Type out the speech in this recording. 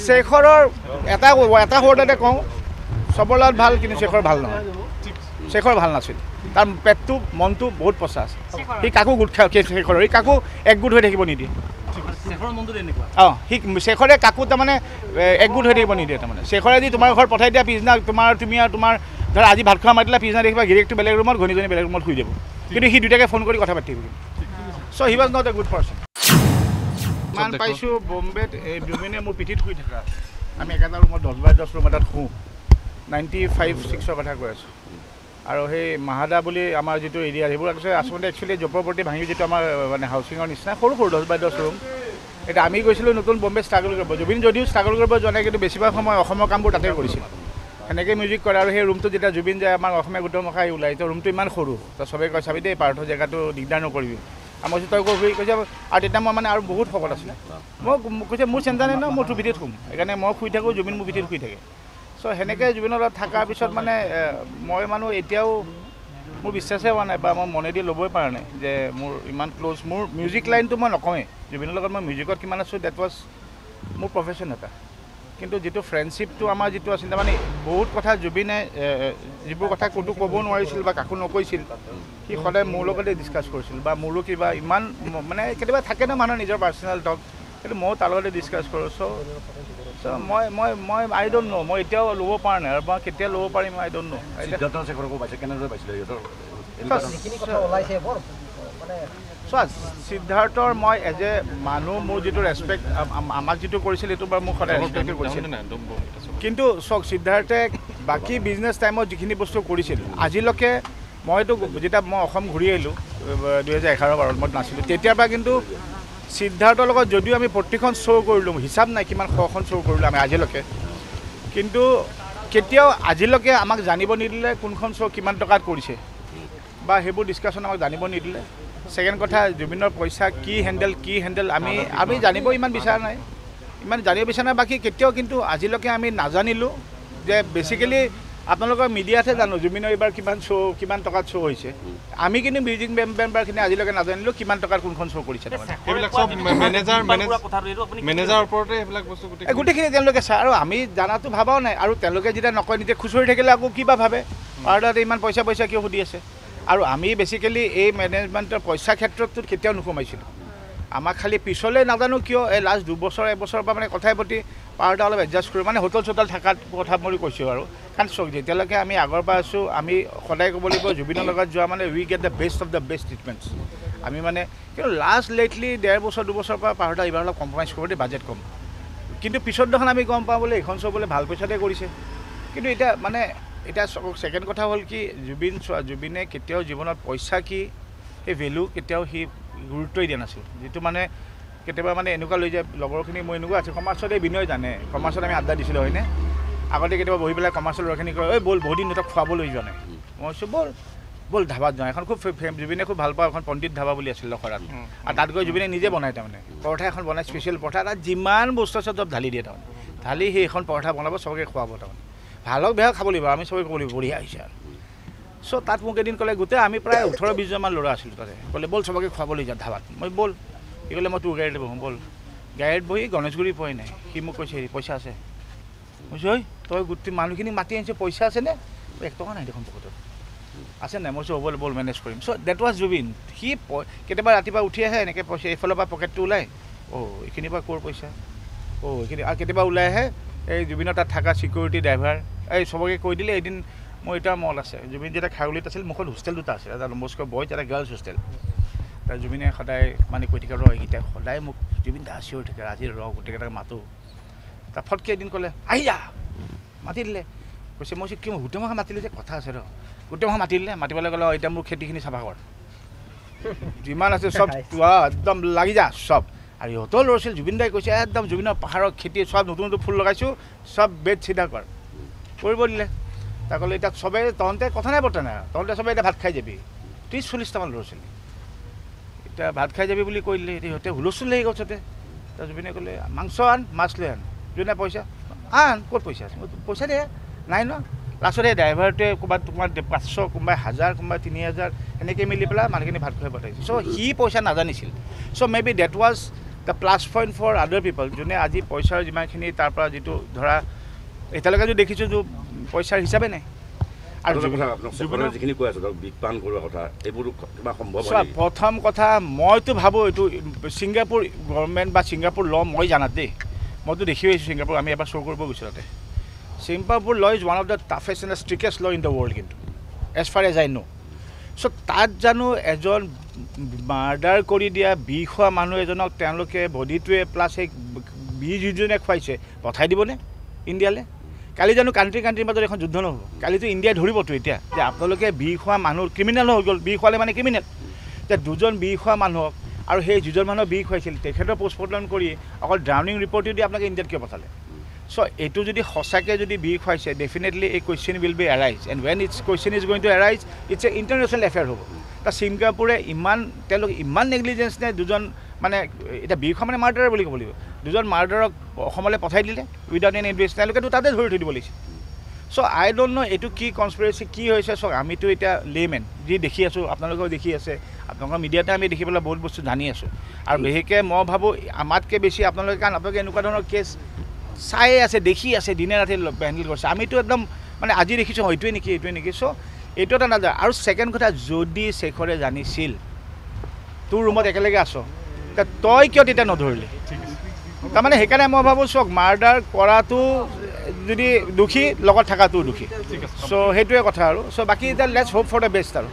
শেখৰৰ এটা শব্দতে কওঁ চবৰ লগত ভাল কিন্তু শেখৰ ভাল নহয় শেখৰ ভাল নাছিল তাৰ পেটটো মনটো বহুত পচা আছে সি কাকো গোট খায় শেখৰৰ সি কাকো একগোট হৈ থাকিব নিদিয়ে অঁ সি শেখৰে কাকো তাৰমানে একগোট হৈ থাকিব নিদিয়ে তাৰমানে শেখৰে যদি তোমাৰ ঘৰত পঠাই দিয়া পিছদিনা তুমি আৰু তোমাৰ ধৰা আজি ভাত খোৱা মাতিলা পিছদিনা দেখিবা গিৰিয়েকটো বেলেগ ৰুমত ঘনীজনী বেলেগ ৰুমত শুই যাব কিন্তু সি দুটাকে ফোন কৰি কথা পাতি থাকিব so' he was not a good person মান পাইছোঁ বম্বেত জুবিনে মোৰ পিঠিত শুই থকা আমি একেটা ৰুমত 10x10 ৰুম এটাত শুওঁ 95-6 কথা কৈ আছোঁ আৰু সেই মাহাদা বুলি আমাৰ যিটো এৰিয়া সেইবোৰ আচলতে একচুৱেলি জপৰপতি ভাঙি যিটো আমাৰ মানে হাউচিঙৰ নিচিনা সৰু 10x10 ৰুম এতিয়া আমি গৈছিলোঁ নতুন বম্বে ষ্ট্ৰাগল কৰিব জুবিন যদিও ষ্ট্ৰাগল কৰিব যোৱা নাই কিন্তু বেছিভাগ সময় অসমৰ কামবোৰ তাতে কৰিছিল সেনেকৈ মিউজিক কৰে আৰু সেই ৰুমটো যেতিয়া জুবিন যায় আমাৰ অসমীয়া গোটৰ মুখাই ওলাই তো ৰুমটো ইমান সৰু তো চবেই কয় চাবি দেই পাৰ্থ জেগাটো দিগদাৰ নকৰিবি মই তই কৈছে আৰু তেতিয়া মই মানে আৰু বহুত শকত আছিলে মই কৈছে মোৰ চিন্তা নাই ন মই তোৰ ভিতৰত শুম সেইকাৰণে মই শুই থাকোঁ জুবিন মোৰ ভিতৰত শুই থাকে চ' সেনেকৈ জুবিনৰ লগত থকাৰ পিছত মানে মই মানুহ এতিয়াও মোৰ বিশ্বাসে হোৱা নাই বা মই মনেদি ল'বই পৰা নাই যে মোৰ ইমান ক্ল'জ মোৰ মিউজিক লাইনটো মই নকওঁৱেই জুবিনৰ লগত মই মিউজিকত কিমান আছোঁ ডেট ৱাজ মোৰ প্ৰফেশ্যন এটা কিন্তু যিটো ফ্ৰেণ্ডশ্বিপটো আমাৰ যিটো আছিলে মানে বহুত কথা জুবিনে যিবোৰ কথা ক'তো ক'ব নোৱাৰিছিল বা কাকো নকৈছিল সি সদায় মোৰ লগতে ডিছকাছ কৰিছিল বা মোৰো কিবা ইমান মানে কেতিয়াবা থাকে ন মানুহৰ নিজৰ পাৰ্চনেল টক কিন্তু ময়ো তাৰ লগতে ডিছকাছ কৰোঁ চ' মই আই ডণ্ট ন' মই এতিয়াও ল'ব পৰা নাই আৰু মই কেতিয়া ল'ব পাৰিম আই ডণ্ট ন' চোৱা সিদ্ধাৰ্থৰ মই এজ এ মানুহ মোৰ যিটো ৰেচপেক্ট আমাক যিটো কৰিছিল সেইটো বাৰু মোক সদায় ৰেচপেক্ট কৰিছিল কিন্তু চাওক সিদ্ধাৰ্থে বাকী বিজনেছ টাইমত যিখিনি বস্তু কৰিছিল আজিলৈকে মইতো যেতিয়া মই অসম ঘূৰি আহিলোঁ 2011-12 মই নাছিলোঁ তেতিয়াৰ পৰা কিন্তু সিদ্ধাৰ্থৰ লগত যদিও আমি প্ৰতিখন শ্ব' কৰিলোঁ হিচাপ নাই কিমান শখন শ্ব' কৰিলোঁ আমি আজিলৈকে কিন্তু কেতিয়াও আজিলৈকে আমাক জানিব নিদিলে কোনখন শ্ব' কিমান টকাত কৰিছে বা সেইবোৰ ডিছকাশ্যন আমাক জানিব নিদিলে ছেকেণ্ড কথা জুবিনৰ পইচা কি হেণ্ডেল আমি জানিব ইমান বিচৰা নাই জানিব বিচৰা নাই বাকী কেতিয়াও কিন্তু আজিলৈকে আমি নাজানিলোঁ যে বেছিকেলি আপোনালোকৰ মিডিয়াতহে জানো জুবিনৰ এইবাৰ কিমান টকাত শ্ব' হৈছে আমি কিন্তু মিউজিক মেম্বাৰখিনি আজিলৈকে নাজানিলোঁ কিমান টকাত কোনখন শ্ব' কৰিছে গোটেইখিনি তেওঁলোকে চায় আৰু আমি জানাটো ভাবাও নাই আৰু তেওঁলোকে যেতিয়া নকয় নিজে খুচৰি থাকিলে আকৌ কিবা ভাবে পাৰ্লাৰত ইমান পইচা কিয় সুধি আছে আৰু আমি বেছিকেলি এই মেনেজমেণ্টৰ পইচা ক্ষেত্ৰততো কেতিয়াও নোসোমাইছিলোঁ আমাক খালি পিছলৈ নাজানো কিয় এই লাষ্ট 2 বছৰ 1 বছৰৰ পৰা মানে কথাই প্ৰতি পাৰ্টা অলপ এডজাষ্ট কৰোঁ মানে হোটেল চোটেল থকাৰ কথা মই কৈছোঁ আৰু কাৰণ চাওক যেতিয়ালৈকে আমি আগৰ পৰা আছোঁ আমি সদায় ক'ব লাগিব জুবিনৰ লগত যোৱা মানে we get the best of the best treatments আমি মানে কিন্তু লাষ্ট লেটলি 1.5 বছৰ 2 বছৰৰ পৰা পাৰ্টা এইবাৰ অলপ কম্প্ৰমাইজ কৰোঁ দেই বাজেট কম কিন্তু পিছত দেখোন আমি গম পাওঁ বোলে এইখন শ্ব' বোলে ভাল পইচাতে কৰিছে কিন্তু এতিয়া ছেকেণ্ড কথা হ'ল কি জুবিনে কেতিয়াও জীৱনত পইচা কি সেই ভেলু কেতিয়াও সি গুৰুত্বই দিয়া নাছিল যিটো মানে কেতিয়াবা মানে এনেকুৱা লৈ যায় লগৰখিনি মই এনেকুৱা আছে কমাৰ্চত এই বিনয় জানে কমাৰ্চত আমি আড্ডা দিছিলোঁ হয়নে আগতে কেতিয়াবা বহি পেলাই কমাৰ্চৰ ল'ৰাখিনি কয় ঐ ব'ল বহুত দিন তহঁতক খুৱাবলৈ যোৱা নাই মই কৈছোঁ ব'ল ধাবাত যাওঁ এখন খুব জুবিনে খুব ভাল পাওঁ এখন পণ্ডিত ধাবা বুলি আছিল লখৰাত আৰু তাত গৈ জুবিনে নিজে বনায় তাৰমানে পৰঠা এখন বনায় স্পেচিয়েল পৰঠা তাত যিমান বস্তু আছে চব ঢালি দিয়ে তাৰমানে ঢালি সেই এখন পৰঠা বনাব চবকে খুৱাব তাৰমানে ভালক বেয়া খাব লাগিব আমি চবেই ক'ব লাগিব বঢ়িয়া আহিছে আৰু চ' তাত মোক এদিন ক'লে গোটেই আমি প্ৰায় 18-20জনমান ল'ৰা আছিলোঁ তাতে ক'লে ব'ল চবকে খুৱাবলৈ যাওঁ ধাবাত মই ব'ল সি ক'লে মই তোৰ গাড়ীত বহোঁ ব'ল গাড়ীত বহি গণেশগুৰি পোৱাই নাই সি মোক কৈছে হেৰি পইচা আছে কৈছোঁ ঐ তই গোটেই মানুহখিনি মাতি আনিছে পইচা আছেনে 1 টকা নাই দেখোন পকেটত আছে নাই মই কৈছোঁ হ'ব ব'ল মেনেজ কৰিম চ' ডেট ৱাজ জুবিন সি কেতিয়াবা ৰাতিপুৱা উঠি আহে এনেকৈ পইচা এইফালৰ পৰা পকেটটো ওলাই এইখিনিৰ পৰা ক'ৰ পইচা এইখিনি আৰু কেতিয়াবা ওলাই আহে এই জুবিনৰ তাত থকা চিকিউৰিটি ড্ৰাইভাৰ এই চবকে কৈ দিলে এদিন মোৰ এটা মল আছে জুবিন যেতিয়া খাৰগুলিত আছিল মুখত হোষ্টেল দুটা আছিল এটা ডম্বস্ক বয়জ এটা গাৰ্লছ হোষ্টেল তাৰ জুবিনে সদায় মানে কৈ থাকে এইকেইটা সদায় মোক জুবিন দা চিঞৰি থাকে আজি গোটেইকেইটাক মাতোঁ তাৰ ফটকৈ এদিন ক'লে আহি যা মাতি দিলে কৈছে মই কি গোটেই মাহ মাতিলে যে কথা আছে গোটেই মাহ মাতি দিলে মাতিবলৈ গ'লে এতিয়া মোৰ খেতিখিনি চাফা কৰ যিমান আছে চব একদম লাগি যা চব আৰু ইহঁতৰ ল'ৰা ছোৱালী জুবিন দাই কৈছে একদম জুবিনৰ পাহাৰৰ খেতি চব নতুন ফুল লগাইছোঁ চব বেড চিধা কৰিব দিলে তাক ক'লে এতিয়া চবেই তহঁতে কথা নাই বৰ্তা নাই তহঁতে চবেই এতিয়া ভাত খাই যাবি 30-40টামান ল'ৰা ছোৱালী এতিয়া ভাত খাই যাবি বুলি কৈ দিলে এতিয়া সিহঁতে হুলস্থুল লাগি গ'ল তাতে তাৰ জুবিনে ক'লে মাংস আন মাছ লৈ আন জুবিনে পইচা আন ক'ত পইচা আছে পইচা দে নাই ন লাষ্টত এই ড্ৰাইভাৰটোৱে ক'ৰবাত তোমাৰ 500 কোনোবাই 1000 কোনোবাই 3000 এনেকৈ মিলি পেলাই মানুহখিনি ভাত খুৱাই পঠাইছে চ' সি পইচা নাজানিছিল so' maybe that was the plus point for other people যোনে আজি পইচাৰ যিমানখিনি তাৰ পৰা যিটো ধৰা এতিয়ালৈকে যদি দেখিছোঁ যে পইচাৰ হিচাপে নাই আৰু যিখিনি কৈ আছোঁ ধৰক বিপান কৰোৱা কথা এইবোৰ কিবা সম্ভৱ প্ৰথম কথা মইতো ভাবোঁ এইটো ছিংগাপুৰ গভৰ্ণমেণ্ট বা ছিংগাপুৰ ল মই জানাত দেই মইতো দেখি আহিছোঁ ছিংগাপুৰ আমি এবাৰ শ্ব' কৰিব গৈছোঁ তাতে Singapore law is one of the toughest and the strictest law in the world কিন্তু as far as I know so' তাত জানো এজন মাৰ্ডাৰ কৰি দিয়া বিষ খোৱা মানুহ এজনক তেওঁলোকে বডিটোৱে প্লাছ সেই বিষ যিজনে খুৱাইছে পঠাই দিবনে ইণ্ডিয়ালৈ কালি জানো কাণ্ট্ৰিৰ মাজত এখন যুদ্ধ নহ'ব কালিতো ইণ্ডিয়াই ধৰিবতো এতিয়া যে আপোনালোকে বিষ খোৱা মানুহ ক্ৰিমিনেল হৈ গ'ল বিষ খোৱালে মানে ক্ৰিমিনেল যে দুজন বিষ খোৱা মানুহক আৰু সেই যিজন মানুহক বিষ খুৱাইছিল তেখেতৰ পোষ্টমৰ্টম কৰি অকল ড্ৰাউনিং ৰিপৰ্টো দি আপোনালোকে ইণ্ডিয়াত কিয় পঠালে চ' এইটো যদি সঁচাকৈ যদি বিষ খুৱাইছে ডেফিনেটলি এই question will be arise and when it's question is going to arise it's a international affair হ'ব তাত ছিংগাপুৰে তেওঁলোক ইমান নেগলিজেঞ্চ নে দুজন মানে এতিয়া বিষ খোৱা মানে মাৰ্ডাৰ বুলি ক'ব লাগিব দুজন মাৰ্ডাৰক অসমলৈ পঠাই দিলে উইদাউট এনি ইনভেষ্ট তেওঁলোকেতো তাতে ধৰি থৈ দিব লাগিছিল চ' আই ডোণ্ট ন' এইটো কি কনস্পিৰেচি কি হৈছে চাওক আমিতো এতিয়া লেমেন যি দেখি আছোঁ আপোনালোকেও দেখি আছে আপোনালোকৰ মিডিয়াতে আমি দেখি পেলাই বহুত বস্তু জানি আছোঁ আৰু বিশেষকৈ মই ভাবোঁ আমাতকৈ বেছি আপোনালোকে কাৰণ আপোনালোকে এনেকুৱা ধৰণৰ কেছ চাই আছে দেখি আছে দিনে ৰাতি হেণ্ডেল কৰিছে আমিতো একদম মানে আজি দেখিছোঁ এইটোৱে নেকি চ' এইটো এটা নাযায় আৰু ছেকেণ্ড কথা যদি শেখৰে জানিছিল তোৰ ৰুমত একেলগে আছ তই কিয় তেতিয়া নধৰিলি তাৰমানে সেইকাৰণে মই ভাবোঁ চাওক মাৰ্ডাৰ কৰাটো যদি দোষী লগত থকাটো দোষী চ' সেইটোৱে কথা আৰু চ' বাকী এতিয়া let's hope for the best আৰু